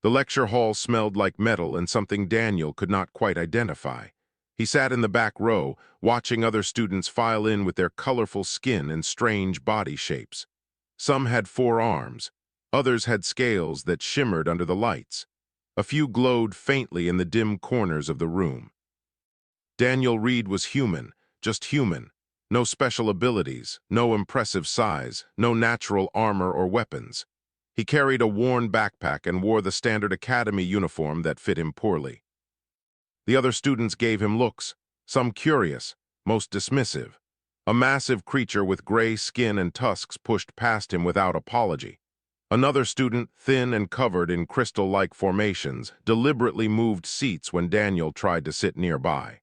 The lecture hall smelled like metal and something Daniel could not quite identify. He sat in the back row, watching other students file in with their colorful skin and strange body shapes. Some had 4 arms. Others had scales that shimmered under the lights. A few glowed faintly in the dim corners of the room. Daniel Reed was human, just human. No special abilities, no impressive size, no natural armor or weapons. He carried a worn backpack and wore the standard academy uniform that fit him poorly. The other students gave him looks, some curious, most dismissive. A massive creature with gray skin and tusks pushed past him without apology. Another student, thin and covered in crystal-like formations, deliberately moved seats when Daniel tried to sit nearby.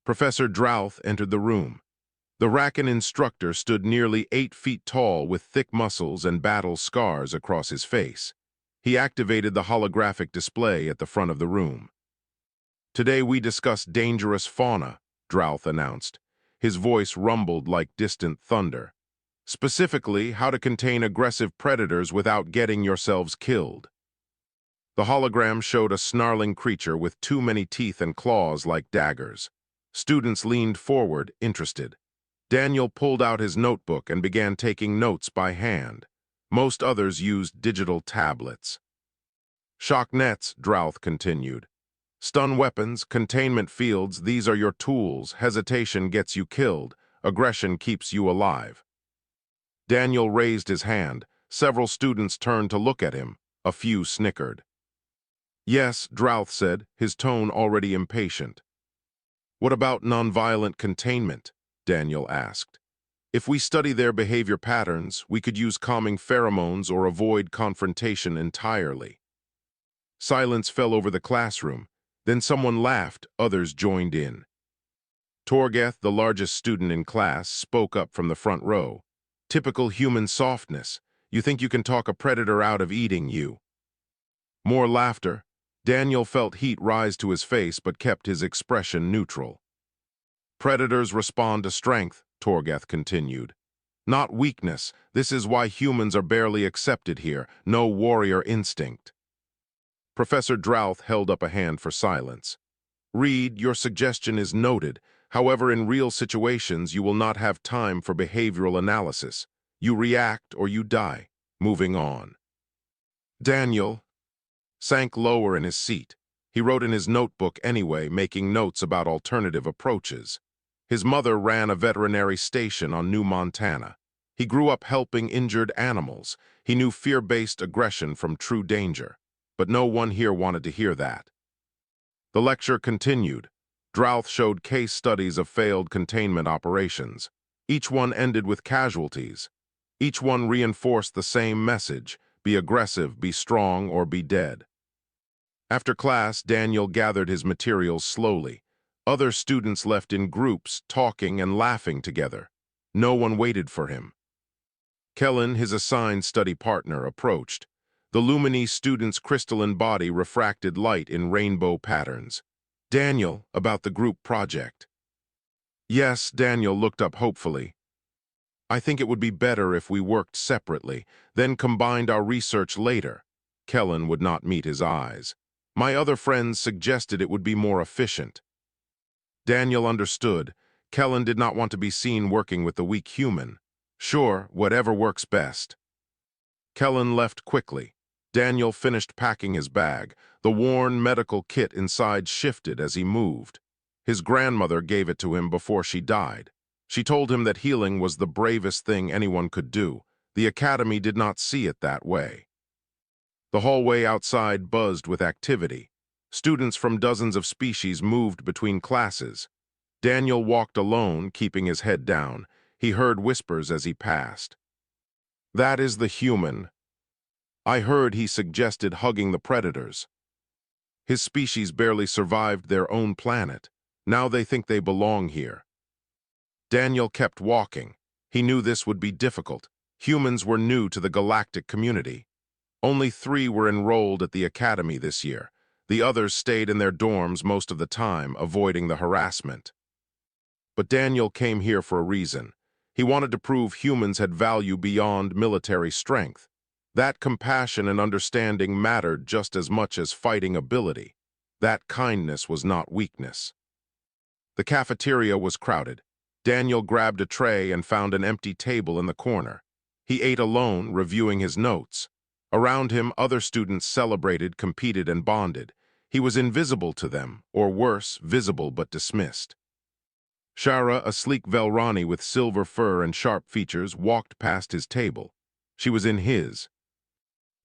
Professor Drouth entered the room. The Rakan instructor stood nearly 8 feet tall with thick muscles and battle scars across his face. He activated the holographic display at the front of the room. "Today we discuss dangerous fauna," Drouth announced. His voice rumbled like distant thunder. "Specifically, how to contain aggressive predators without getting yourselves killed." The hologram showed a snarling creature with too many teeth and claws like daggers. Students leaned forward, interested. Daniel pulled out his notebook and began taking notes by hand. Most others used digital tablets. "Shock nets," Drouth continued. "Stun weapons, containment fields, these are your tools. Hesitation gets you killed. Aggression keeps you alive." Daniel raised his hand. Several students turned to look at him. A few snickered. "Yes," Drouth said, his tone already impatient. "What about nonviolent containment?" Daniel asked. "If we study their behavior patterns, we could use calming pheromones or avoid confrontation entirely." Silence fell over the classroom. Then someone laughed, others joined in. Torgeth, the largest student in class, spoke up from the front row. "Typical human softness. You think you can talk a predator out of eating you." More laughter. Daniel felt heat rise to his face but kept his expression neutral. "Predators respond to strength," Torgeth continued. "Not weakness. This is why humans are barely accepted here. No warrior instinct." Professor Drouth held up a hand for silence. "Reed, your suggestion is noted. However, in real situations, you will not have time for behavioral analysis. You react or you die. Moving on." Daniel sank lower in his seat. He wrote in his notebook anyway, making notes about alternative approaches. His mother ran a veterinary station on New Montana. He grew up helping injured animals. He knew fear-based aggression from true danger. But no one here wanted to hear that. The lecture continued. Drouth showed case studies of failed containment operations. Each one ended with casualties. Each one reinforced the same message: be aggressive, be strong, or be dead. After class, Daniel gathered his materials slowly. Other students left in groups, talking and laughing together. No one waited for him. Kellen, his assigned study partner, approached. The Lumini student's crystalline body refracted light in rainbow patterns. "Daniel, about the group project." "Yes," Daniel looked up hopefully. "I think it would be better if we worked separately, then combined our research later." Kellen would not meet his eyes. "My other friends suggested it would be more efficient." Daniel understood. Kellen did not want to be seen working with the weak human. "Sure, whatever works best." Kellen left quickly. Daniel finished packing his bag. The worn medical kit inside shifted as he moved. His grandmother gave it to him before she died. She told him that healing was the bravest thing anyone could do. The academy did not see it that way. The hallway outside buzzed with activity. Students from dozens of species moved between classes. Daniel walked alone, keeping his head down. He heard whispers as he passed. "That is the human. I heard he suggested hugging the predators. His species barely survived their own planet. Now they think they belong here." Daniel kept walking. He knew this would be difficult. Humans were new to the galactic community. Only 3 were enrolled at the academy this year. The others stayed in their dorms most of the time, avoiding the harassment. But Daniel came here for a reason. He wanted to prove humans had value beyond military strength. That compassion and understanding mattered just as much as fighting ability. That kindness was not weakness. The cafeteria was crowded. Daniel grabbed a tray and found an empty table in the corner. He ate alone, reviewing his notes. Around him, other students celebrated, competed, and bonded. He was invisible to them, or worse, visible but dismissed. Shara, a sleek Velrani with silver fur and sharp features, walked past his table. She was in his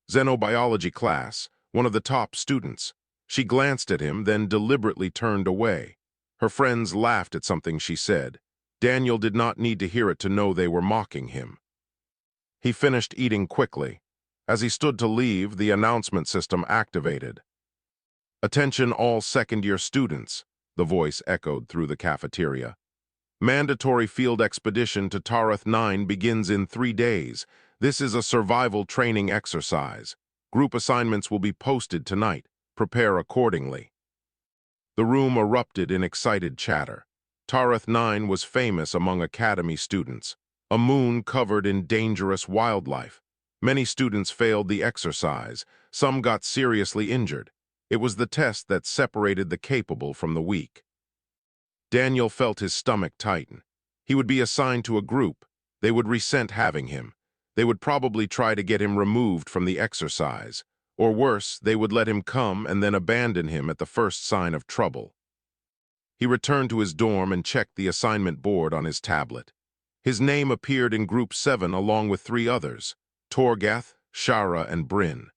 xenobiology class, one of the top students. She glanced at him, then deliberately turned away. Her friends laughed at something she said. Daniel did not need to hear it to know they were mocking him. He finished eating quickly. As he stood to leave, the announcement system activated. "Attention all second-year students," the voice echoed through the cafeteria. "Mandatory field expedition to Tarth 9 begins in 3 days. This is a survival training exercise. Group assignments will be posted tonight. Prepare accordingly." The room erupted in excited chatter. Tarth 9 was famous among academy students, a moon covered in dangerous wildlife. Many students failed the exercise. Some got seriously injured. It was the test that separated the capable from the weak. Daniel felt his stomach tighten. He would be assigned to a group. They would resent having him. They would probably try to get him removed from the exercise. Or worse, they would let him come and then abandon him at the first sign of trouble. He returned to his dorm and checked the assignment board on his tablet. His name appeared in Group 7 along with 3 others, Torgath, Shara, and Bryn.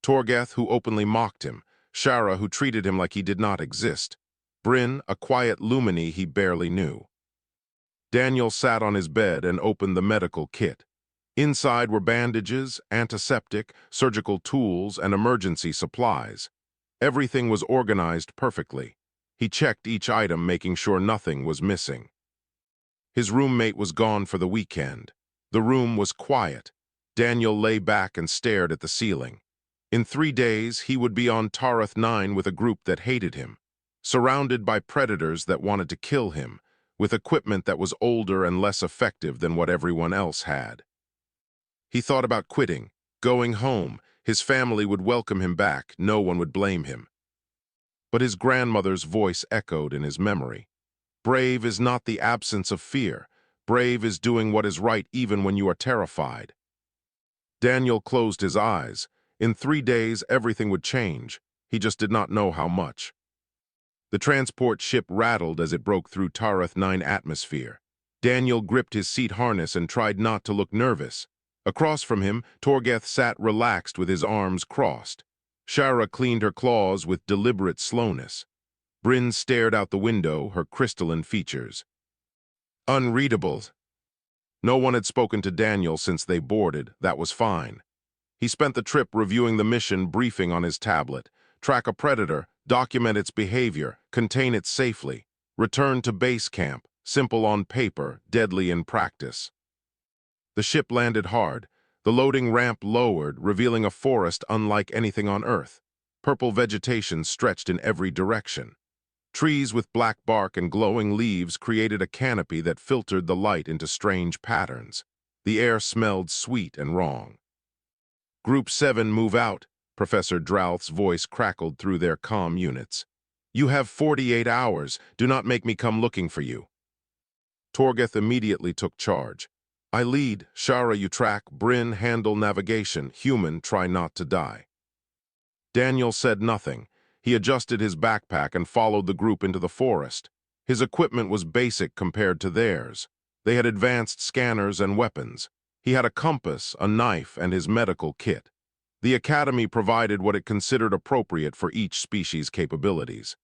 Torgath, who openly mocked him, Shara, who treated him like he did not exist, Bryn, a quiet lumini he barely knew. Daniel sat on his bed and opened the medical kit. Inside were bandages, antiseptic, surgical tools, and emergency supplies. Everything was organized perfectly. He checked each item, making sure nothing was missing. His roommate was gone for the weekend. The room was quiet. Daniel lay back and stared at the ceiling. In 3 days, he would be on Tarth 9 with a group that hated him, surrounded by predators that wanted to kill him, with equipment that was older and less effective than what everyone else had. He thought about quitting, going home. His family would welcome him back. No one would blame him. But his grandmother's voice echoed in his memory. Brave is not the absence of fear. Brave is doing what is right even when you are terrified. Daniel closed his eyes. In 3 days, everything would change. He just did not know how much. The transport ship rattled as it broke through Tarth 9 atmosphere. Daniel gripped his seat harness and tried not to look nervous. Across from him, Torgath sat relaxed with his arms crossed. Shara cleaned her claws with deliberate slowness. Bryn stared out the window, her crystalline features unreadable. No one had spoken to Daniel since they boarded. That was fine. He spent the trip reviewing the mission briefing on his tablet. Track a predator, document its behavior, contain it safely. Return to base camp, simple on paper, deadly in practice. The ship landed hard. The loading ramp lowered, revealing a forest unlike anything on Earth. Purple vegetation stretched in every direction. Trees with black bark and glowing leaves created a canopy that filtered the light into strange patterns. The air smelled sweet and wrong. "Group 7, move out," Professor Drouth's voice crackled through their comm units. "You have 48 hours. Do not make me come looking for you." Torgath immediately took charge. "I lead. Shara, you track. Bryn, handle navigation. Human, try not to die." Daniel said nothing. He adjusted his backpack and followed the group into the forest. His equipment was basic compared to theirs. They had advanced scanners and weapons. He had a compass, a knife, and his medical kit. The Academy provided what it considered appropriate for each species' capabilities.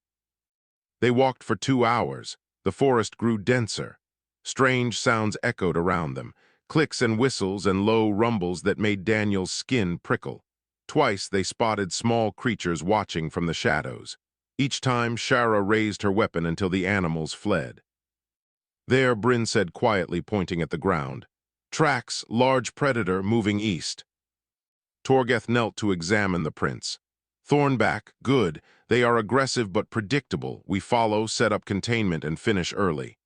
They walked for 2 hours. The forest grew denser. Strange sounds echoed around them, clicks and whistles and low rumbles that made Daniel's skin prickle. Twice they spotted small creatures watching from the shadows. Each time, Shara raised her weapon until the animals fled. "There," Bryn said quietly, pointing at the ground. "Tracks, large predator moving east." Torgath knelt to examine the prints. "Thornback, good. They are aggressive but predictable. We follow, set up containment, and finish early."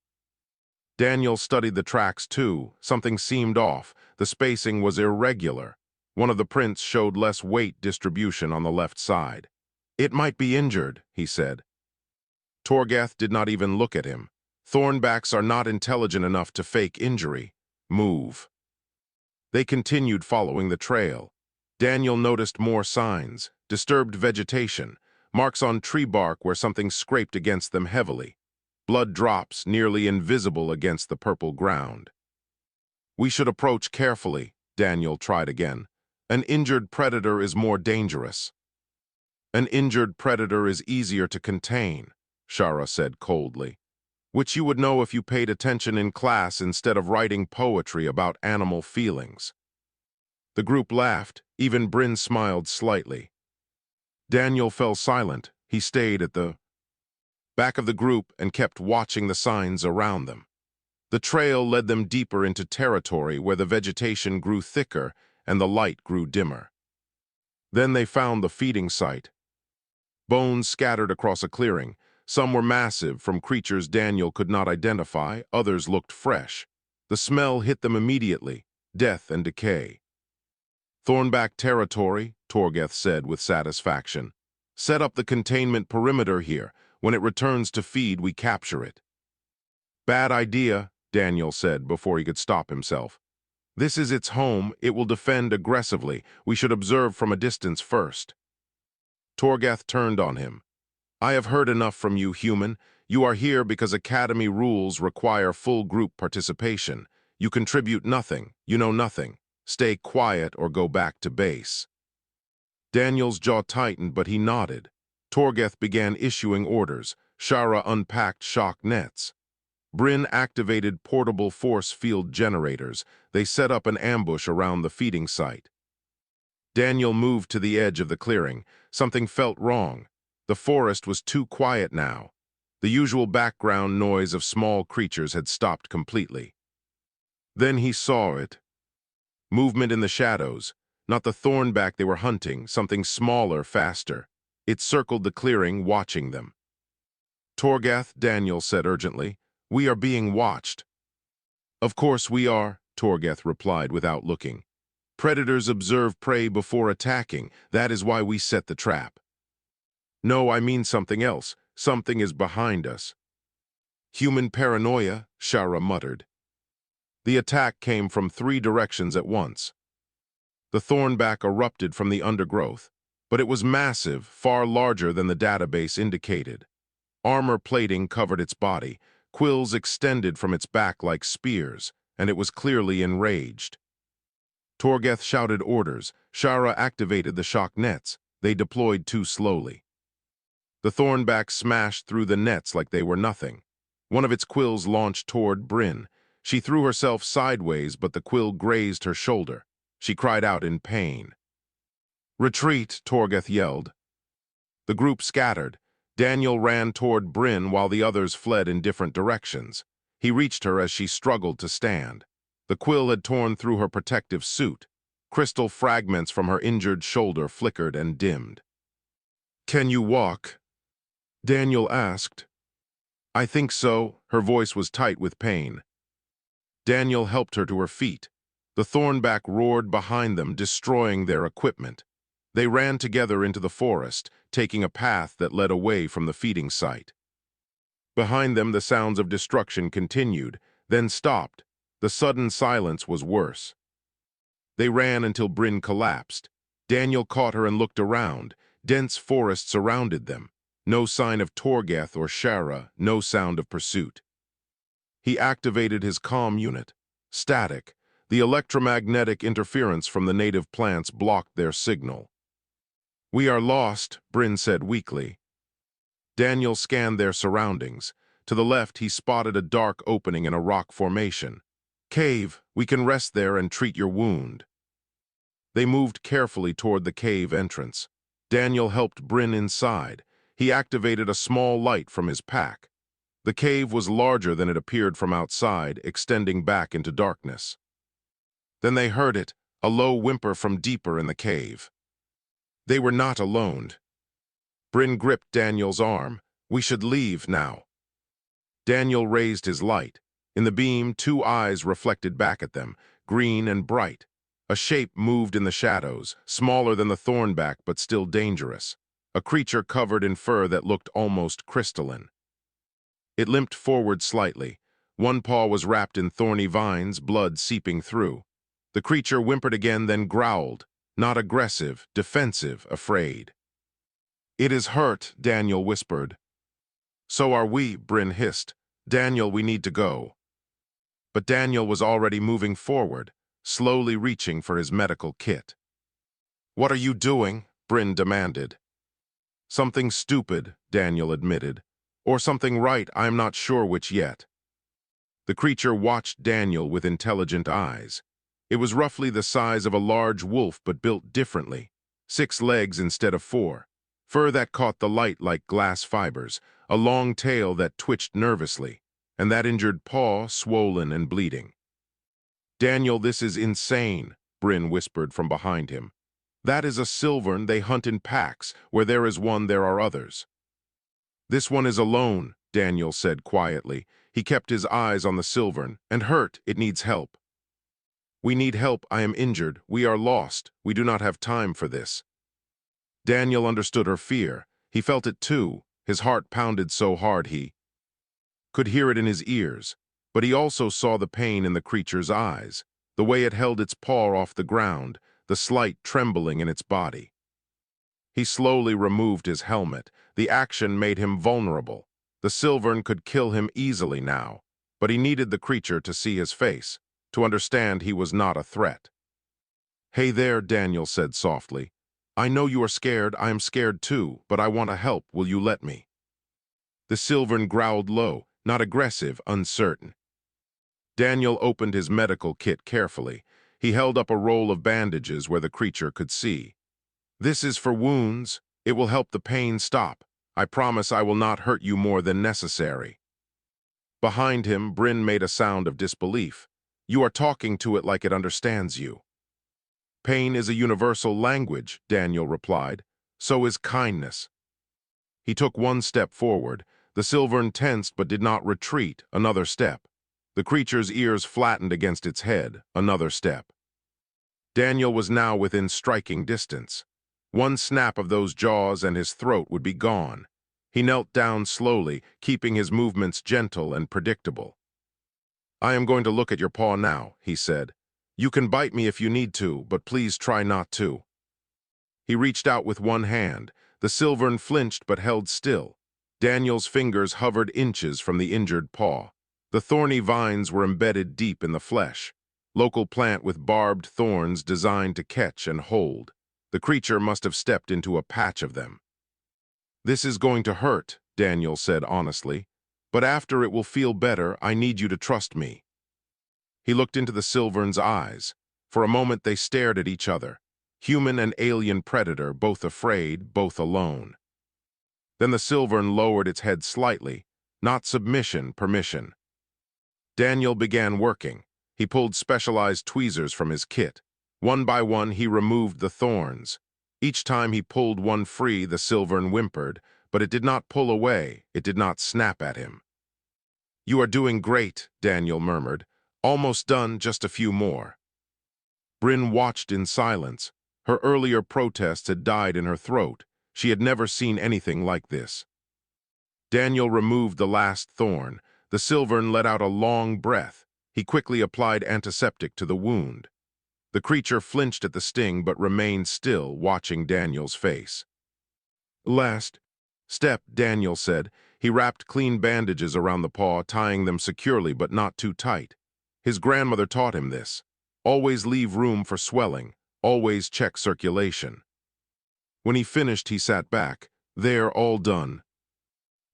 Daniel studied the tracks too. Something seemed off. The spacing was irregular. One of the prints showed less weight distribution on the left side. "It might be injured," he said. Torgath did not even look at him. "Thornbacks are not intelligent enough to fake injury. Move." They continued following the trail. Daniel noticed more signs: disturbed vegetation, marks on tree bark where something scraped against them heavily, blood drops nearly invisible against the purple ground. "We should approach carefully," Daniel tried again. "An injured predator is more dangerous." "An injured predator is easier to contain," Shara said coldly, "which you would know if you paid attention in class instead of writing poetry about animal feelings." The group laughed. Even Bryn smiled slightly. Daniel fell silent. He stayed at the back of the group and kept watching the signs around them. The trail led them deeper into territory where the vegetation grew thicker and the light grew dimmer. Then they found the feeding site. Bones scattered across a clearing. Some were massive, from creatures Daniel could not identify. Others looked fresh. The smell hit them immediately: death and decay. "Thornback territory," Torgath said with satisfaction. "Set up the containment perimeter here. When it returns to feed, we capture it." "Bad idea," Daniel said before he could stop himself. "This is its home. It will defend aggressively. We should observe from a distance first." Torgath turned on him. "I have heard enough from you, human. You are here because Academy rules require full group participation. You contribute nothing. You know nothing. Stay quiet or go back to base." Daniel's jaw tightened, but he nodded. Torgath began issuing orders. Shara unpacked shock nets. Bryn activated portable force field generators. They set up an ambush around the feeding site. Daniel moved to the edge of the clearing. Something felt wrong. The forest was too quiet now. The usual background noise of small creatures had stopped completely. Then he saw it. Movement in the shadows. Not the thornback they were hunting, something smaller, faster. It circled the clearing, watching them. "Torgath," Daniel said urgently, "we are being watched." "Of course we are," Torgath replied without looking. "Predators observe prey before attacking. That is why we set the trap." "No, I mean something else. Something is behind us." "Human paranoia," Shara muttered. The attack came from 3 directions at once. The thornback erupted from the undergrowth, but it was massive, far larger than the database indicated. Armor plating covered its body, quills extended from its back like spears, and it was clearly enraged. Torgath shouted orders. Shara activated the shock nets. They deployed too slowly. The thornback smashed through the nets like they were nothing. One of its quills launched toward Bryn. She threw herself sideways, but the quill grazed her shoulder. She cried out in pain. "Retreat," Torgath yelled. The group scattered. Daniel ran toward Bryn while the others fled in different directions. He reached her as she struggled to stand. The quill had torn through her protective suit. Crystal fragments from her injured shoulder flickered and dimmed. "Can you walk?" Daniel asked. "I think so." Her voice was tight with pain. Daniel helped her to her feet. The thornback roared behind them, destroying their equipment. They ran together into the forest, taking a path that led away from the feeding site. Behind them, the sounds of destruction continued, then stopped. The sudden silence was worse. They ran until Bryn collapsed. Daniel caught her and looked around. Dense forest surrounded them. No sign of Torgath or Shara, no sound of pursuit. He activated his comm unit. Static. The electromagnetic interference from the native plants blocked their signal. "We are lost," Bryn said weakly. Daniel scanned their surroundings. To the left, he spotted a dark opening in a rock formation. "Cave. We can rest there and treat your wound." They moved carefully toward the cave entrance. Daniel helped Bryn inside. He activated a small light from his pack. The cave was larger than it appeared from outside, extending back into darkness. Then they heard it, a low whimper from deeper in the cave. They were not alone. Bryn gripped Daniel's arm. "We should leave now." Daniel raised his light. In the beam, 2 eyes reflected back at them, green and bright. A shape moved in the shadows, smaller than the Thornback but still dangerous. A creature covered in fur that looked almost crystalline. It limped forward slightly. One paw was wrapped in thorny vines, blood seeping through. The creature whimpered again, then growled, not aggressive, defensive, afraid. "It is hurt," Daniel whispered. "So are we," Bryn hissed. "Daniel, we need to go." But Daniel was already moving forward, slowly reaching for his medical kit. "What are you doing?" Bryn demanded. "Something stupid," Daniel admitted. "Or something right, I'm not sure which yet." The creature watched Daniel with intelligent eyes. It was roughly the size of a large wolf but built differently. 6 legs instead of 4. Fur that caught the light like glass fibers, a long tail that twitched nervously, and that injured paw swollen and bleeding. "Daniel, this is insane," Bryn whispered from behind him. "That is a silvern. They hunt in packs. Where there is one, there are others." "This one is alone," Daniel said quietly. He kept his eyes on the silvern. "And hurt. It needs help." "We need help. I am injured. We are lost. We do not have time for this." Daniel understood her fear. He felt it too. His heart pounded so hard he could hear it in his ears. But he also saw the pain in the creature's eyes, the way it held its paw off the ground, the slight trembling in its body. He slowly removed his helmet. The action made him vulnerable. The silvern could kill him easily now, but he needed the creature to see his face, to understand he was not a threat. "Hey there," Daniel said softly. "I know you are scared. I am scared too, but I want to help. Will you let me?" The silvern growled low, not aggressive, uncertain. Daniel opened his medical kit carefully. He held up a roll of bandages where the creature could see. "This is for wounds. It will help the pain stop. I promise I will not hurt you more than necessary." Behind him, Bryn made a sound of disbelief. "You are talking to it like it understands you." "Pain is a universal language," Daniel replied. "So is kindness." He took one step forward. The silvern tensed but did not retreat. Another step. The creature's ears flattened against its head. Another step. Daniel was now within striking distance. One snap of those jaws and his throat would be gone. He knelt down slowly, keeping his movements gentle and predictable. "I am going to look at your paw now," he said. "You can bite me if you need to, but please try not to." He reached out with one hand. The silvern flinched but held still. Daniel's fingers hovered inches from the injured paw. The thorny vines were embedded deep in the flesh. Local plant with barbed thorns designed to catch and hold. The creature must have stepped into a patch of them. "This is going to hurt," Daniel said honestly. "But after it will feel better. I need you to trust me." He looked into the silvern's eyes. For a moment they stared at each other. Human and alien predator, both afraid, both alone. Then the silvern lowered its head slightly. Not submission, permission. Daniel began working. He pulled specialized tweezers from his kit. One by one he removed the thorns. Each time he pulled one free, the silvern whimpered, but it did not pull away. It did not snap at him. "You are doing great," Daniel murmured. "Almost done, just a few more." Bryn watched in silence. Her earlier protests had died in her throat. She had never seen anything like this. Daniel removed the last thorn. The silvern let out a long breath. He quickly applied antiseptic to the wound. The creature flinched at the sting but remained still, watching Daniel's face. "Last step," Daniel said. He wrapped clean bandages around the paw, tying them securely but not too tight. His grandmother taught him this. Always leave room for swelling. Always check circulation. When he finished, he sat back. "There, all done."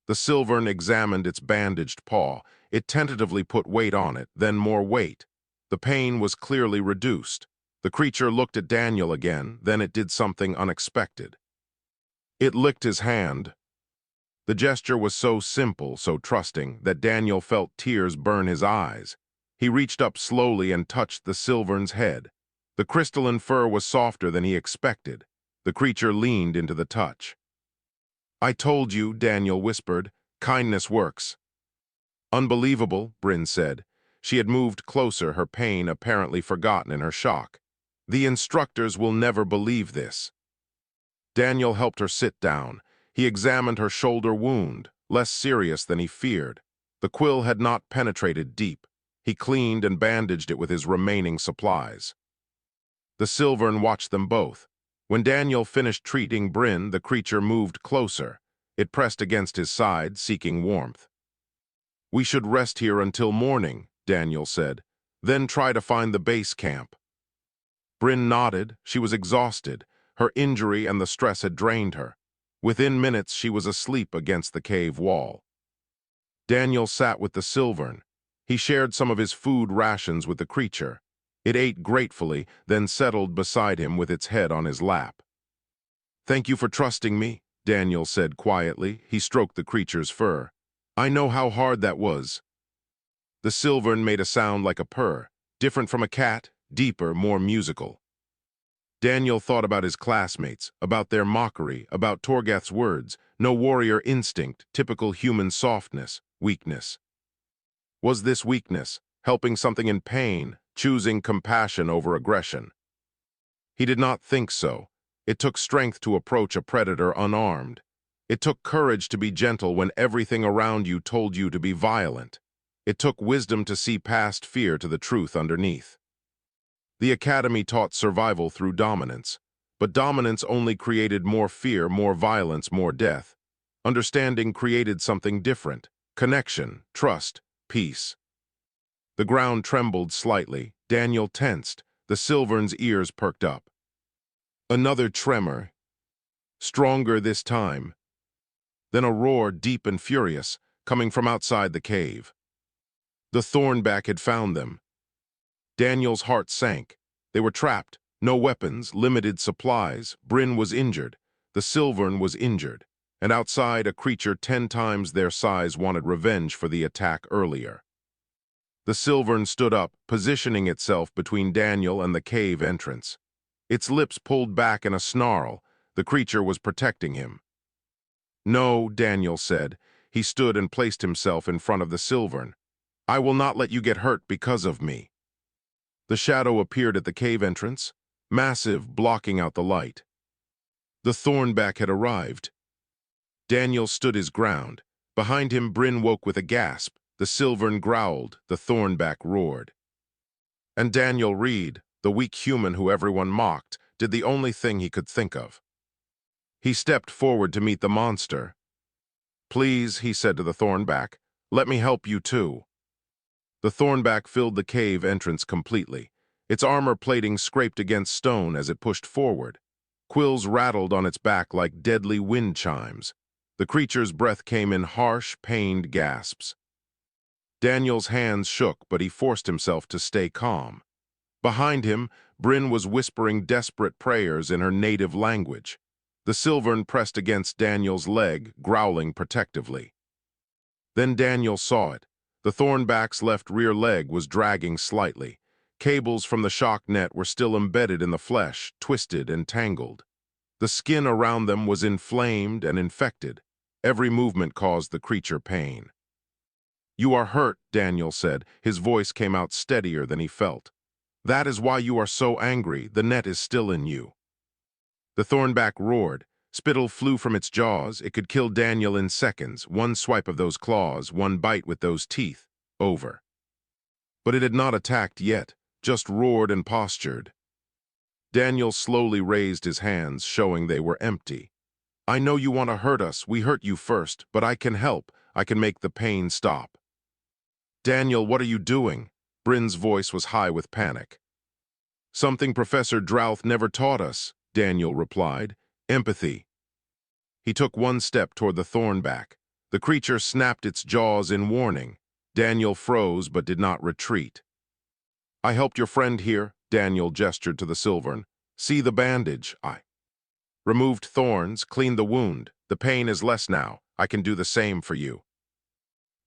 The silvern examined its bandaged paw. It tentatively put weight on it, then more weight. The pain was clearly reduced. The creature looked at Daniel again, then it did something unexpected. It licked his hand. The gesture was so simple, so trusting, that Daniel felt tears burn his eyes. He reached up slowly and touched the silvern's head. The crystalline fur was softer than he expected. The creature leaned into the touch. "I told you," Daniel whispered. "Kindness works." "Unbelievable," Bryn said. She had moved closer, her pain apparently forgotten in her shock. The instructors will never believe this. Daniel helped her sit down. He examined her shoulder wound, less serious than he feared. The quill had not penetrated deep. He cleaned and bandaged it with his remaining supplies. The silvern watched them both. When Daniel finished treating Bryn, the creature moved closer. It pressed against his side, seeking warmth. "We should rest here until morning," Daniel said. "Then try to find the base camp." Bryn nodded. She was exhausted. Her injury and the stress had drained her. Within minutes, she was asleep against the cave wall. Daniel sat with the silvern. He shared some of his food rations with the creature. It ate gratefully, then settled beside him with its head on his lap. "Thank you for trusting me," Daniel said quietly. He stroked the creature's fur. "I know how hard that was." The silvern made a sound like a purr, different from a cat, deeper, more musical. Daniel thought about his classmates, about their mockery, about Torgath's words, no warrior instinct, typical human softness, weakness. Was this weakness, helping something in pain, choosing compassion over aggression? He did not think so. It took strength to approach a predator unarmed. It took courage to be gentle when everything around you told you to be violent. It took wisdom to see past fear to the truth underneath. The academy taught survival through dominance, but dominance only created more fear, more violence, more death. Understanding created something different: connection, trust, peace. The ground trembled slightly. Daniel tensed. The silvern's ears perked up. Another tremor, stronger this time. Then a roar, deep and furious, coming from outside the cave. The Thornback had found them. Daniel's heart sank. They were trapped. No weapons, limited supplies. Bryn was injured. The silvern was injured. And outside, a creature 10 times their size wanted revenge for the attack earlier. The silvern stood up, positioning itself between Daniel and the cave entrance. Its lips pulled back in a snarl. The creature was protecting him. "No," Daniel said. He stood and placed himself in front of the silvern. "I will not let you get hurt because of me." The shadow appeared at the cave entrance, massive, blocking out the light. The Thornback had arrived. Daniel stood his ground. Behind him, Bryn woke with a gasp. The silvern growled. The Thornback roared. And Daniel Reed, the weak human who everyone mocked, did the only thing he could think of. He stepped forward to meet the monster. "Please," he said to the Thornback, "let me help you too." The Thornback filled the cave entrance completely. Its armor plating scraped against stone as it pushed forward. Quills rattled on its back like deadly wind chimes. The creature's breath came in harsh, pained gasps. Daniel's hands shook, but he forced himself to stay calm. Behind him, Bryn was whispering desperate prayers in her native language. The silvern pressed against Daniel's leg, growling protectively. Then Daniel saw it. The Thornback's left rear leg was dragging slightly. Cables from the shock net were still embedded in the flesh, twisted and tangled. The skin around them was inflamed and infected. Every movement caused the creature pain. "You are hurt," Daniel said. His voice came out steadier than he felt. "That is why you are so angry. The net is still in you." The Thornback roared. Spittle flew from its jaws. It could kill Daniel in seconds. One swipe of those claws, one bite with those teeth. Over. But it had not attacked yet, just roared and postured. Daniel slowly raised his hands, showing they were empty. "I know you want to hurt us. We hurt you first, but I can help. I can make the pain stop." "Daniel, what are you doing?" Bryn's voice was high with panic. "Something Professor Drouth never taught us," Daniel replied. "Empathy." He took one step toward the Thornback. The creature snapped its jaws in warning. Daniel froze but did not retreat. "I helped your friend here," Daniel gestured to the silvern. "See the bandage. I removed thorns, cleaned the wound. The pain is less now. I can do the same for you."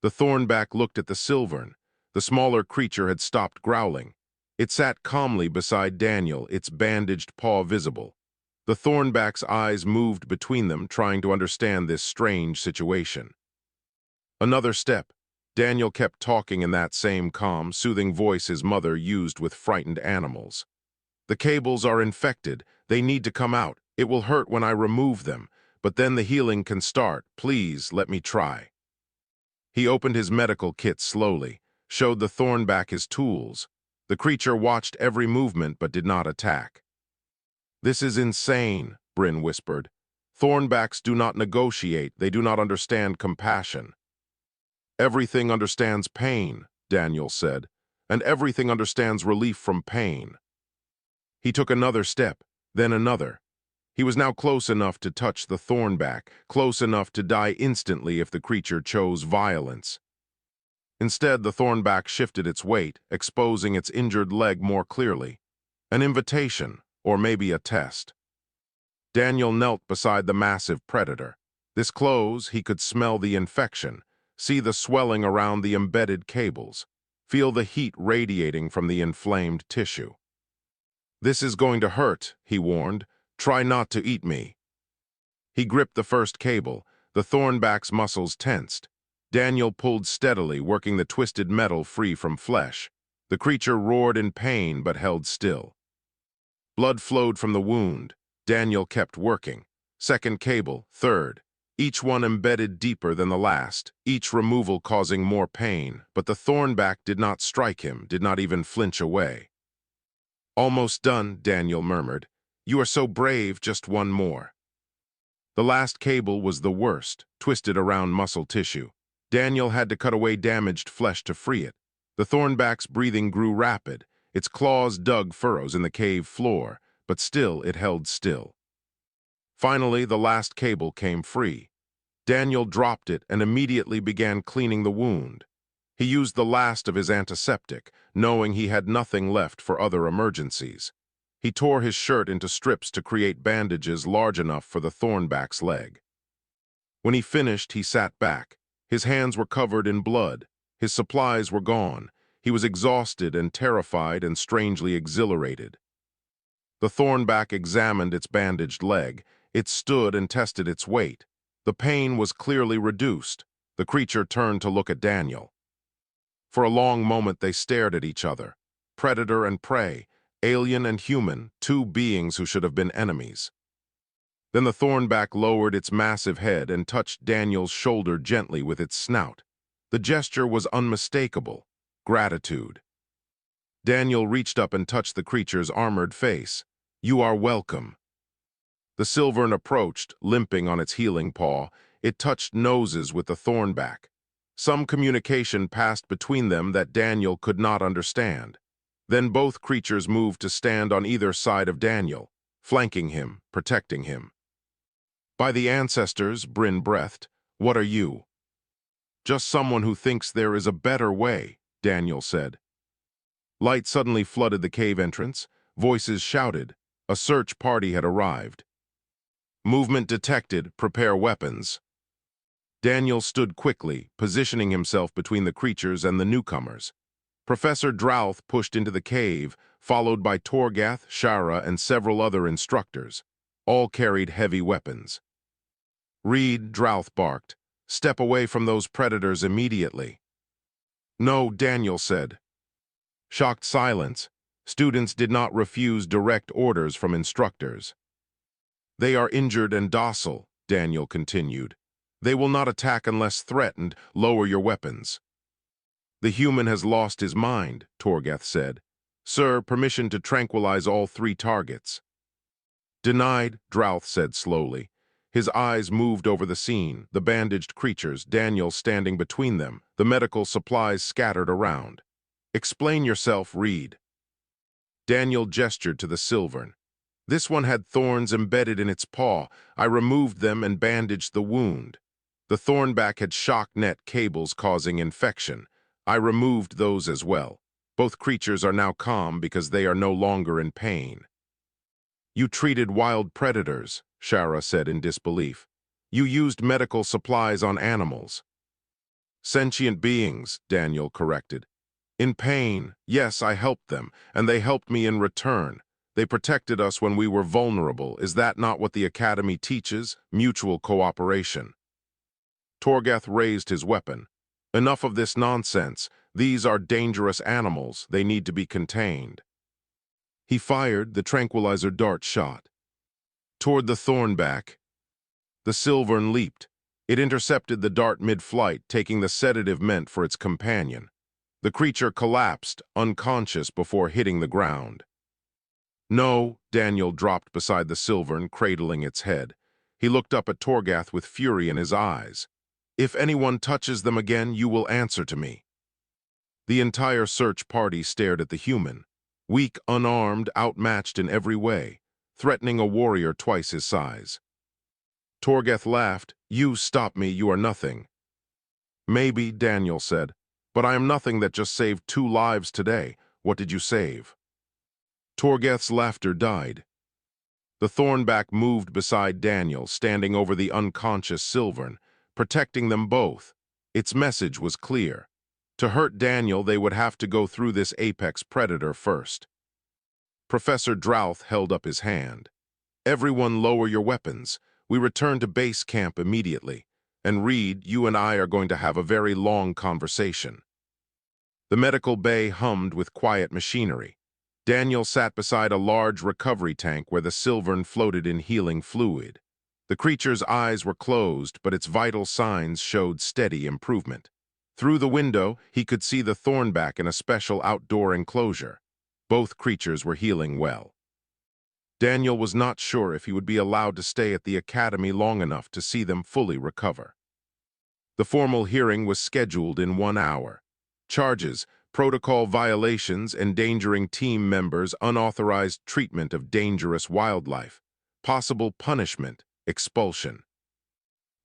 The Thornback looked at the silvern. The smaller creature had stopped growling. It sat calmly beside Daniel, its bandaged paw visible. The Thornback's eyes moved between them, trying to understand this strange situation. Another step. Daniel kept talking in that same calm, soothing voice his mother used with frightened animals. The cables are infected. They need to come out. It will hurt when I remove them, but then the healing can start. Please, let me try." He opened his medical kit slowly, showed the Thornback his tools. The creature watched every movement but did not attack. "This is insane," Bryn whispered. "Thornbacks do not negotiate. They do not understand compassion." "Everything understands pain," Daniel said, "and everything understands relief from pain." He took another step, then another. He was now close enough to touch the Thornback, close enough to die instantly if the creature chose violence. Instead, the Thornback shifted its weight, exposing its injured leg more clearly. An invitation, or maybe a test. Daniel knelt beside the massive predator. This close, he could smell the infection, see the swelling around the embedded cables, feel the heat radiating from the inflamed tissue. "This is going to hurt," he warned. "Try not to eat me." He gripped the first cable. The Thornback's muscles tensed. Daniel pulled steadily, working the twisted metal free from flesh. The creature roared in pain but held still. Blood flowed from the wound. Daniel kept working. Second cable, third. Each one embedded deeper than the last, each removal causing more pain, but the Thornback did not strike him, did not even flinch away. "Almost done," Daniel murmured. "You are so brave, just one more." The last cable was the worst, twisted around muscle tissue. Daniel had to cut away damaged flesh to free it. The Thornback's breathing grew rapid. Its claws dug furrows in the cave floor, but still it held still. Finally, the last cable came free. Daniel dropped it and immediately began cleaning the wound. He used the last of his antiseptic, knowing he had nothing left for other emergencies. He tore his shirt into strips to create bandages large enough for the Thornback's leg. When he finished, he sat back. His hands were covered in blood. His supplies were gone. He was exhausted and terrified and strangely exhilarated. The Thornback examined its bandaged leg. It stood and tested its weight. The pain was clearly reduced. The creature turned to look at Daniel. For a long moment they stared at each other. Predator and prey, alien and human, two beings who should have been enemies. Then the Thornback lowered its massive head and touched Daniel's shoulder gently with its snout. The gesture was unmistakable. Gratitude. Daniel reached up and touched the creature's armored face. "You are welcome." The silvern approached, limping on its healing paw. It touched noses with the Thornback. Some communication passed between them that Daniel could not understand. Then both creatures moved to stand on either side of Daniel, flanking him, protecting him. "By the ancestors," Bryn breathed, "what are you?" "Just someone who thinks there is a better way," Daniel said. Light suddenly flooded the cave entrance. Voices shouted. A search party had arrived. "Movement detected. Prepare weapons." Daniel stood quickly, positioning himself between the creatures and the newcomers. Professor Drouth pushed into the cave, followed by Torgath, Shara, and several other instructors. All carried heavy weapons. "Reed," Drouth barked. "Step away from those predators immediately." "No," Daniel said. Shocked silence. Students did not refuse direct orders from instructors. "They are injured and docile," Daniel continued. "They will not attack unless threatened. Lower your weapons." "The human has lost his mind," Torgath said. "Sir, permission to tranquilize all 3 targets." "Denied," Drouth said slowly. His eyes moved over the scene, the bandaged creatures, Daniel standing between them, the medical supplies scattered around. "Explain yourself, Reed." Daniel gestured to the silvern. "This one had thorns embedded in its paw. I removed them and bandaged the wound. The Thornback had shock net cables causing infection. I removed those as well. Both creatures are now calm because they are no longer in pain." "You treated wild predators," Shara said in disbelief. "You used medical supplies on animals." "Sentient beings," Daniel corrected. "In pain, yes, I helped them, and they helped me in return. They protected us when we were vulnerable. Is that not what the Academy teaches? Mutual cooperation." Torgath raised his weapon. "Enough of this nonsense. These are dangerous animals. They need to be contained." He fired the tranquilizer dart shot. Toward the Thornback, the silvern leaped. It intercepted the dart mid-flight, taking the sedative meant for its companion. The creature collapsed, unconscious before hitting the ground. No, Daniel dropped beside the silvern, cradling its head. He looked up at Torgath with fury in his eyes. If anyone touches them again, you will answer to me. The entire search party stared at the human. Weak, unarmed, outmatched in every way, threatening a warrior twice his size. Torgath laughed. You stop me, you are nothing. Maybe, Daniel said, but I am nothing that just saved 2 lives today. What did you save? Torgath's laughter died. The Thornback moved beside Daniel, standing over the unconscious silvern, protecting them both. Its message was clear. To hurt Daniel, they would have to go through this apex predator first. Professor Drouth held up his hand. Everyone lower your weapons. We return to base camp immediately. And Reed, you and I are going to have a very long conversation. The medical bay hummed with quiet machinery. Daniel sat beside a large recovery tank where the silvern floated in healing fluid. The creature's eyes were closed, but its vital signs showed steady improvement. Through the window, he could see the Thornback in a special outdoor enclosure. Both creatures were healing well. Daniel was not sure if he would be allowed to stay at the academy long enough to see them fully recover. The formal hearing was scheduled in 1 hour. Charges: protocol violations, endangering team members, unauthorized treatment of dangerous wildlife, possible punishment, expulsion.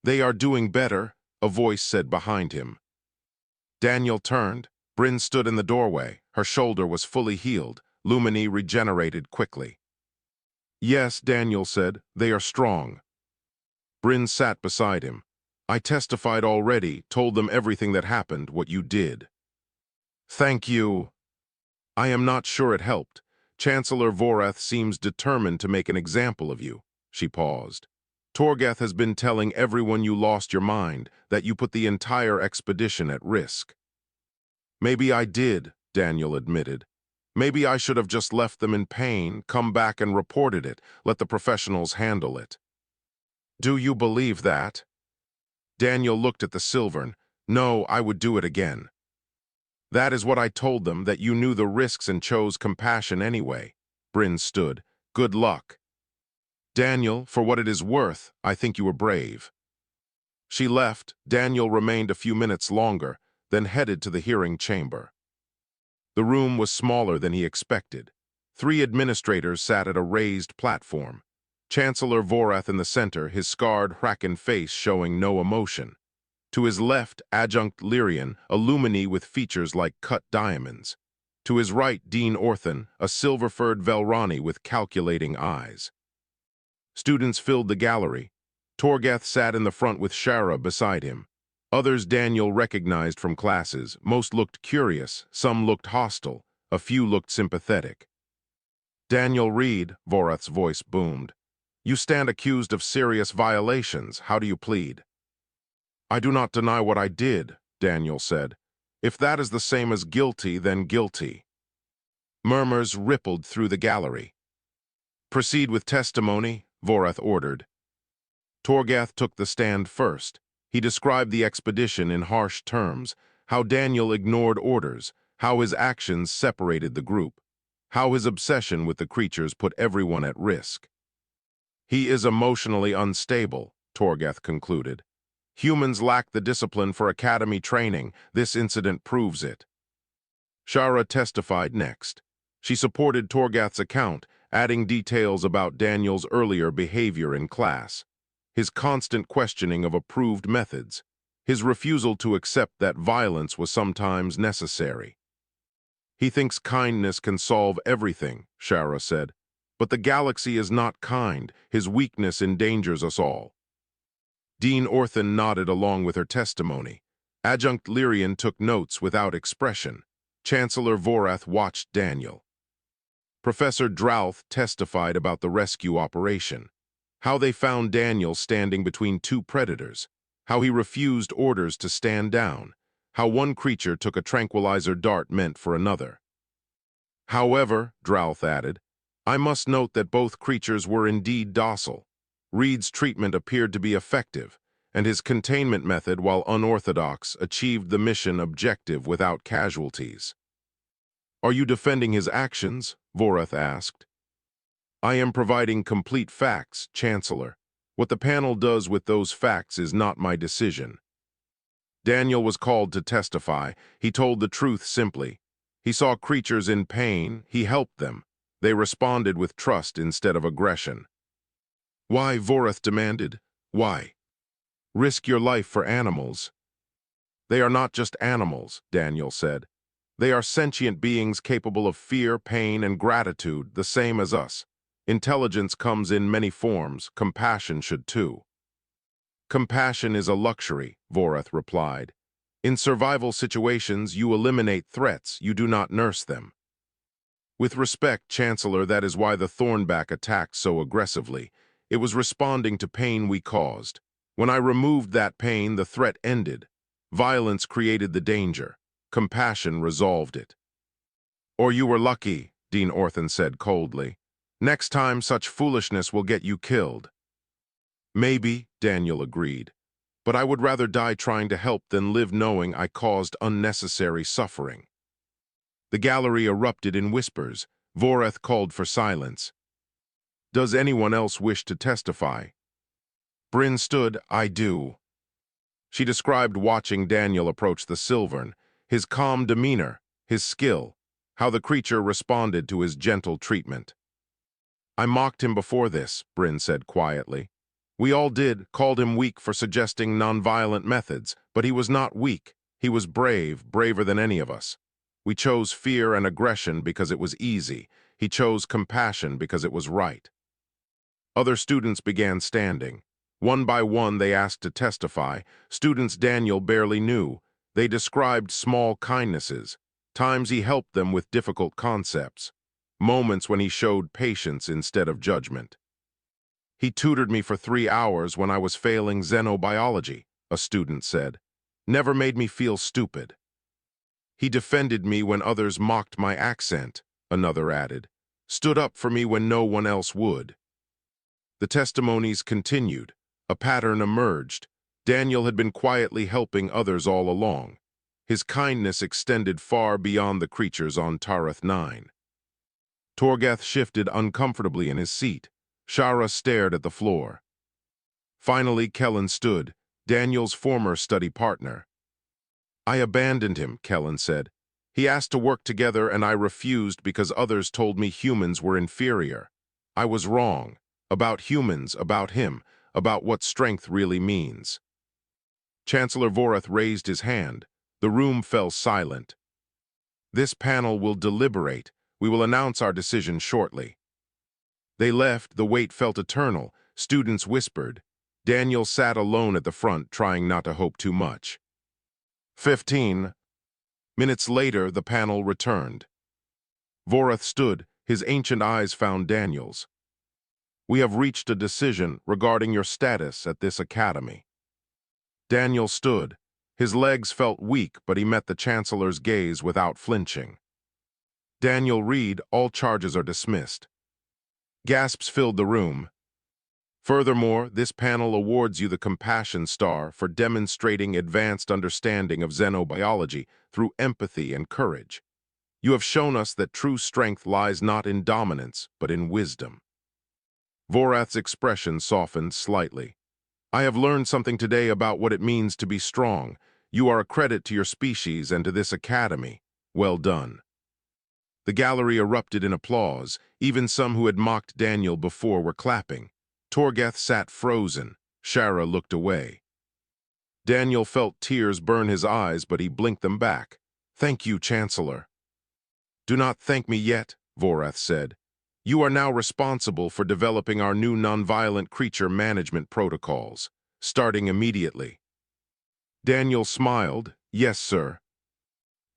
They are doing better, a voice said behind him. Daniel turned. Bryn stood in the doorway. Her shoulder was fully healed. Lumini regenerated quickly. Yes, Daniel said, they are strong. Bryn sat beside him. I testified already, told them everything that happened, what you did. Thank you. I am not sure it helped. Chancellor Vorath seems determined to make an example of you. She paused. Torgath has been telling everyone you lost your mind, that you put the entire expedition at risk. Maybe I did, Daniel admitted. Maybe I should have just left them in pain, come back and reported it, let the professionals handle it. Do you believe that? Daniel looked at the silvern. No, I would do it again. That is what I told them, that you knew the risks and chose compassion anyway. Bryn stood. Good luck. Daniel, for what it is worth, I think you were brave. She left. Daniel remained a few minutes longer, then headed to the hearing chamber. The room was smaller than he expected. 3 administrators sat at a raised platform. Chancellor Vorath in the center, his scarred, hrackened face showing no emotion. To his left, Adjunct Lyrian, a lumini with features like cut diamonds. To his right, Dean Orthan, a silver-furred Velrani with calculating eyes. Students filled the gallery. Torgath sat in the front with Shara beside him. Others Daniel recognized from classes. Most looked curious, some looked hostile, a few looked sympathetic. Daniel Reed, Vorath's voice boomed. You stand accused of serious violations. How do you plead? I do not deny what I did, Daniel said. If that is the same as guilty, then guilty. Murmurs rippled through the gallery. Proceed with testimony, Vorath ordered. Torgath took the stand first. He described the expedition in harsh terms, how Daniel ignored orders, how his actions separated the group, how his obsession with the creatures put everyone at risk. He is emotionally unstable, Torgath concluded. Humans lack the discipline for academy training. This incident proves it. Shara testified next. She supported Torgath's account, adding details about Daniel's earlier behavior in class, his constant questioning of approved methods, his refusal to accept that violence was sometimes necessary. He thinks kindness can solve everything, Shara said, but the galaxy is not kind. His weakness endangers us all. Dean Orthan nodded along with her testimony. Adjunct Lyrian took notes without expression. Chancellor Vorath watched Daniel. Professor Drouth testified about the rescue operation, how they found Daniel standing between 2 predators, how he refused orders to stand down, how one creature took a tranquilizer dart meant for another. However, Drouth added, I must note that both creatures were indeed docile. Reed's treatment appeared to be effective, and his containment method, while unorthodox, achieved the mission objective without casualties. "Are you defending his actions?" Vorath asked. "I am providing complete facts, Chancellor. What the panel does with those facts is not my decision." Daniel was called to testify. He told the truth simply. He saw creatures in pain. He helped them. They responded with trust instead of aggression. "Why?" Vorath demanded. "Why? Risk your life for animals." "They are not just animals," Daniel said. "They are sentient beings capable of fear, pain, and gratitude, the same as us. Intelligence comes in many forms. Compassion should too." "Compassion is a luxury," Vorath replied. "In survival situations, you eliminate threats, you do not nurse them." "With respect, Chancellor, that is why the Thornback attacked so aggressively. It was responding to pain we caused. When I removed that pain, the threat ended. Violence created the danger. Compassion resolved it." "Or you were lucky," Dean Orthan said coldly. "Next time, such foolishness will get you killed." "Maybe," Daniel agreed. "But I would rather die trying to help than live knowing I caused unnecessary suffering." The gallery erupted in whispers. Vorath called for silence. "Does anyone else wish to testify?" Bryn stood. "I do." She described watching Daniel approach the silvern, his calm demeanor, his skill, how the creature responded to his gentle treatment. "I mocked him before this," Bryn said quietly. "We all did, called him weak for suggesting nonviolent methods, but he was not weak. He was brave, braver than any of us. We chose fear and aggression because it was easy. He chose compassion because it was right." Other students began standing. One by one they asked to testify, students Daniel barely knew. They described small kindnesses, times he helped them with difficult concepts, moments when he showed patience instead of judgment. "He tutored me for 3 hours when I was failing xenobiology," a student said. "Never made me feel stupid." "He defended me when others mocked my accent," another added. "Stood up for me when no one else would." The testimonies continued. A pattern emerged. Daniel had been quietly helping others all along. His kindness extended far beyond the creatures on Tarth 9. Torgath shifted uncomfortably in his seat. Shara stared at the floor. Finally, Kellen stood, Daniel's former study partner. "I abandoned him," Kellen said. "He asked to work together and I refused because others told me humans were inferior. I was wrong. About humans, about him, about what strength really means." Chancellor Vorath raised his hand. The room fell silent. "This panel will deliberate. We will announce our decision shortly." They left. The wait felt eternal. Students whispered. Daniel sat alone at the front, trying not to hope too much. 15 minutes later, the panel returned. Vorath stood. His ancient eyes found Daniel's. "We have reached a decision regarding your status at this academy." Daniel stood. His legs felt weak, but he met the Chancellor's gaze without flinching. "Daniel Reed, all charges are dismissed." Gasps filled the room. "Furthermore, this panel awards you the Compassion Star for demonstrating advanced understanding of xenobiology through empathy and courage. You have shown us that true strength lies not in dominance, but in wisdom." Vorath's expression softened slightly. "I have learned something today about what it means to be strong. You are a credit to your species and to this academy. Well done." The gallery erupted in applause. Even some who had mocked Daniel before were clapping. Torgath sat frozen. Shara looked away. Daniel felt tears burn his eyes, but he blinked them back. "Thank you, Chancellor." "Do not thank me yet," Vorath said. "You are now responsible for developing our new nonviolent creature management protocols, starting immediately." Daniel smiled. "Yes, sir."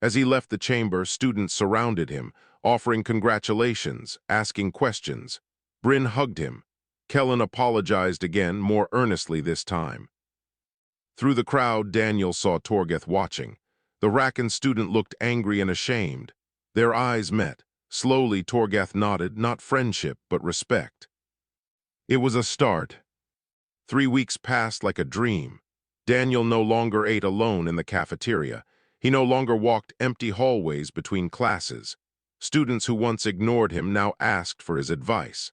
As he left the chamber, students surrounded him, offering congratulations, asking questions. Bryn hugged him. Kellen apologized again, more earnestly this time. Through the crowd, Daniel saw Torgath watching. The Rakan student looked angry and ashamed. Their eyes met. Slowly, Torgath nodded, not friendship, but respect. It was a start. 3 weeks passed like a dream. Daniel no longer ate alone in the cafeteria. He no longer walked empty hallways between classes. Students who once ignored him now asked for his advice.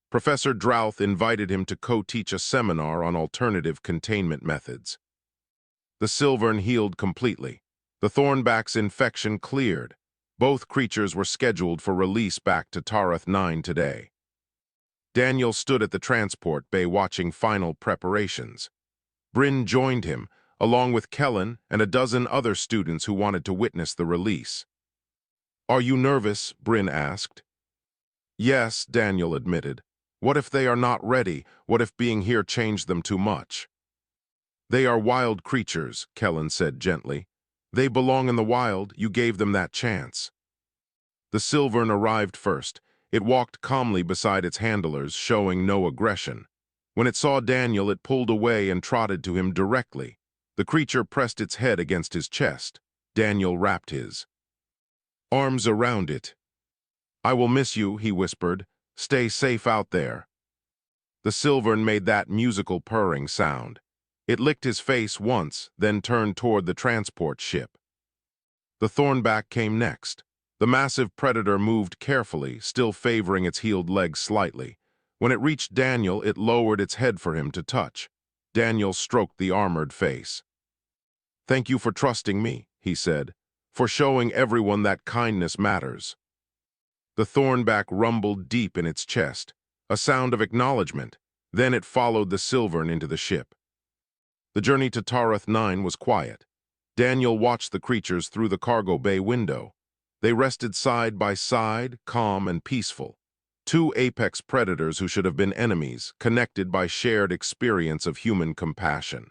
Professor Drouth invited him to co-teach a seminar on alternative containment methods. The silvern healed completely. The Thornback's infection cleared. Both creatures were scheduled for release back to Tarth 9 today. Daniel stood at the transport bay watching final preparations. Bryn joined him, along with Kellen and a dozen other students who wanted to witness the release. "Are you nervous?" Bryn asked. "Yes," Daniel admitted. "What if they are not ready? What if being here changed them too much?" "They are wild creatures," Kellen said gently. "They belong in the wild. You gave them that chance." The silvern arrived first. It walked calmly beside its handlers, showing no aggression. When it saw Daniel, it pulled away and trotted to him directly. The creature pressed its head against his chest. Daniel wrapped his arms around it. "I will miss you," he whispered. "Stay safe out there." The silvern made that musical purring sound. It licked his face once, then turned toward the transport ship. The Thornback came next. The massive predator moved carefully, still favoring its healed legs slightly. When it reached Daniel, it lowered its head for him to touch. Daniel stroked the armored face. "Thank you for trusting me," he said, "for showing everyone that kindness matters." The Thornback rumbled deep in its chest, a sound of acknowledgement. Then it followed the silvern into the ship. The journey to Tarth 9 was quiet. Daniel watched the creatures through the cargo bay window. They rested side by side, calm and peaceful. Two apex predators who should have been enemies, connected by shared experience of human compassion.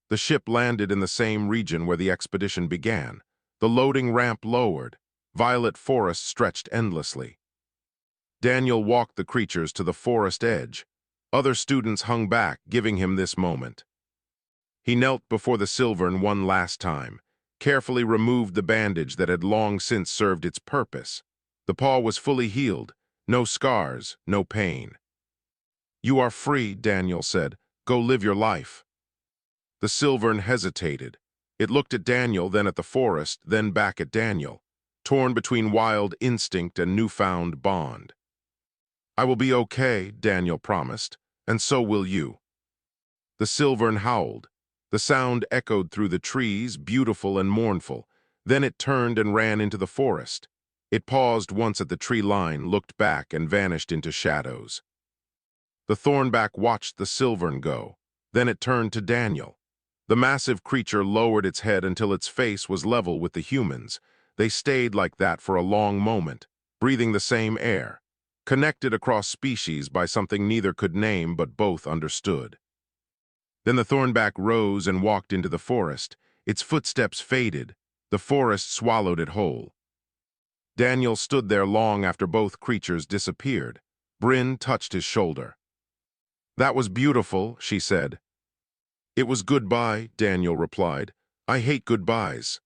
The ship landed in the same region where the expedition began. The loading ramp lowered. Violet forest stretched endlessly. Daniel walked the creatures to the forest edge. Other students hung back, giving him this moment. He knelt before the silvern one last time, carefully removed the bandage that had long since served its purpose. The paw was fully healed, no scars, no pain. "You are free," Daniel said. "Go live your life." The silvern hesitated. It looked at Daniel, then at the forest, then back at Daniel, torn between wild instinct and newfound bond. "I will be okay," Daniel promised, "and so will you." The silvern howled. The sound echoed through the trees, beautiful and mournful. Then it turned and ran into the forest. It paused once at the tree line, looked back, and vanished into shadows. The Thornback watched the silvern go. Then it turned to Daniel. The massive creature lowered its head until its face was level with the humans. They stayed like that for a long moment, breathing the same air, connected across species by something neither could name but both understood. Then the Thornback rose and walked into the forest. Its footsteps faded. The forest swallowed it whole. Daniel stood there long after both creatures disappeared. Bryn touched his shoulder. "That was beautiful," she said. "It was goodbye," Daniel replied. "I hate goodbyes."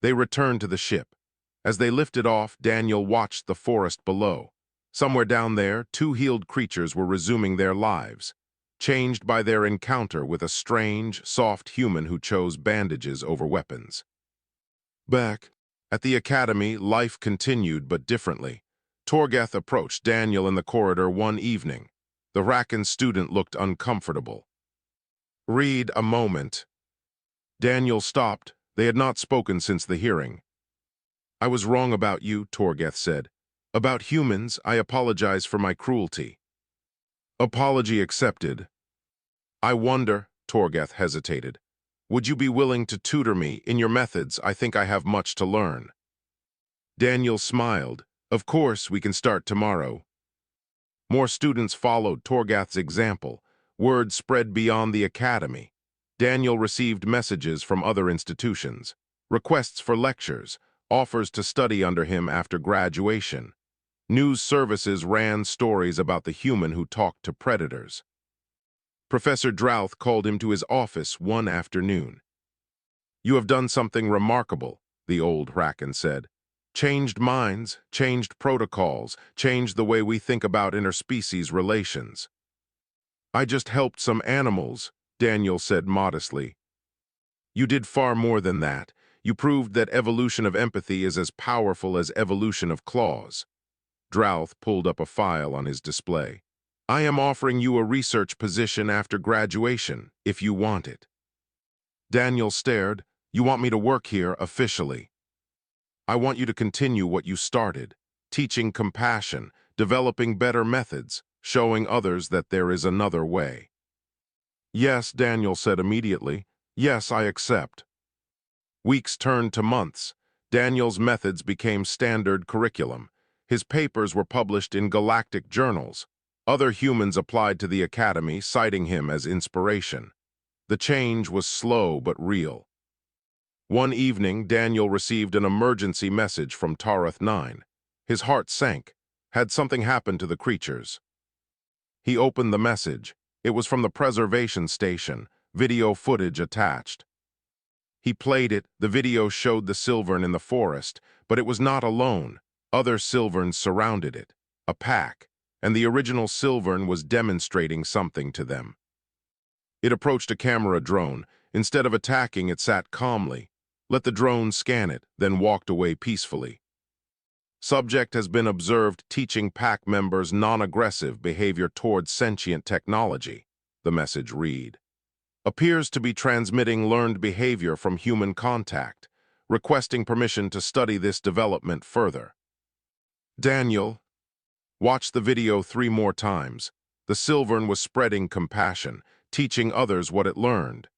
They returned to the ship. As they lifted off, Daniel watched the forest below. Somewhere down there, two healed creatures were resuming their lives, changed by their encounter with a strange, soft human who chose bandages over weapons. Back at the academy, life continued, but differently. Torgath approached Daniel in the corridor one evening. The Rakan student looked uncomfortable. "Read a moment." Daniel stopped. They had not spoken since the hearing. "I was wrong about you," Torgath said. "About humans, I apologize for my cruelty." "Apology accepted." "I wonder," Torgath hesitated, "would you be willing to tutor me in your methods? I think I have much to learn." Daniel smiled. "Of course, we can start tomorrow." More students followed Torgath's example. Word spread beyond the academy. Daniel received messages from other institutions, requests for lectures, offers to study under him after graduation. News services ran stories about the human who talked to predators. Professor Drouth called him to his office one afternoon. "You have done something remarkable," the old Rakan said. Changed minds, changed protocols, changed the way we think about interspecies relations. I just helped some animals, Daniel said modestly. You did far more than that. You proved that evolution of empathy is as powerful as evolution of claws. Drouth pulled up a file on his display. I am offering you a research position after graduation, if you want it. Daniel stared. You want me to work here officially? I want you to continue what you started, teaching compassion, developing better methods, showing others that there is another way. Yes, Daniel said immediately. Yes, I accept. Weeks turned to months. Daniel's methods became standard curriculum. His papers were published in galactic journals. Other humans applied to the academy, citing him as inspiration. The change was slow but real. One evening, Daniel received an emergency message from Tarth 9. His heart sank. Had something happened to the creatures? He opened the message. It was from the preservation station, video footage attached. He played it. The video showed the silvern in the forest, but it was not alone. Other silverns surrounded it, a pack, and the original silvern was demonstrating something to them. It approached a camera drone. Instead of attacking, it sat calmly. Let the drone scan it, then walked away peacefully. Subject has been observed teaching pack members non-aggressive behavior towards sentient technology, the message read. Appears to be transmitting learned behavior from human contact, requesting permission to study this development further. Daniel watched the video 3 more times. The silvern was spreading compassion, teaching others what it learned.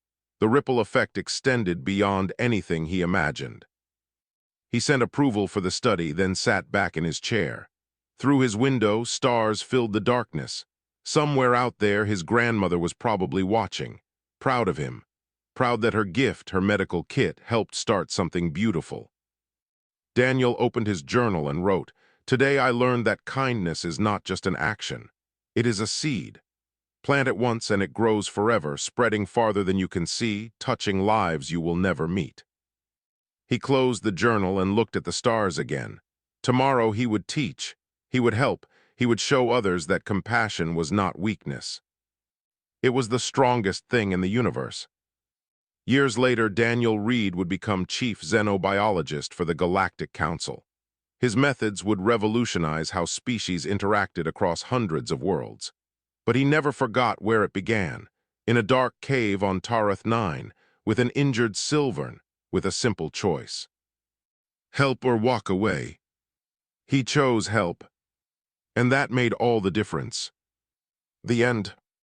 The ripple effect extended beyond anything he imagined. He sent approval for the study, then sat back in his chair. Through his window, stars filled the darkness. Somewhere out there, his grandmother was probably watching, proud of him, proud that her gift, her medical kit, helped start something beautiful. Daniel opened his journal and wrote, "Today I learned that kindness is not just an action. It is a seed. Plant it once and it grows forever, spreading farther than you can see, touching lives you will never meet." He closed the journal and looked at the stars again. Tomorrow he would teach, he would help, he would show others that compassion was not weakness. It was the strongest thing in the universe. Years later, Daniel Reed would become chief xenobiologist for the Galactic Council. His methods would revolutionize how species interacted across hundreds of worlds. But he never forgot where it began, in a dark cave on Tarth 9, with an injured silvern, with a simple choice. Help or walk away. He chose help, and that made all the difference. The end.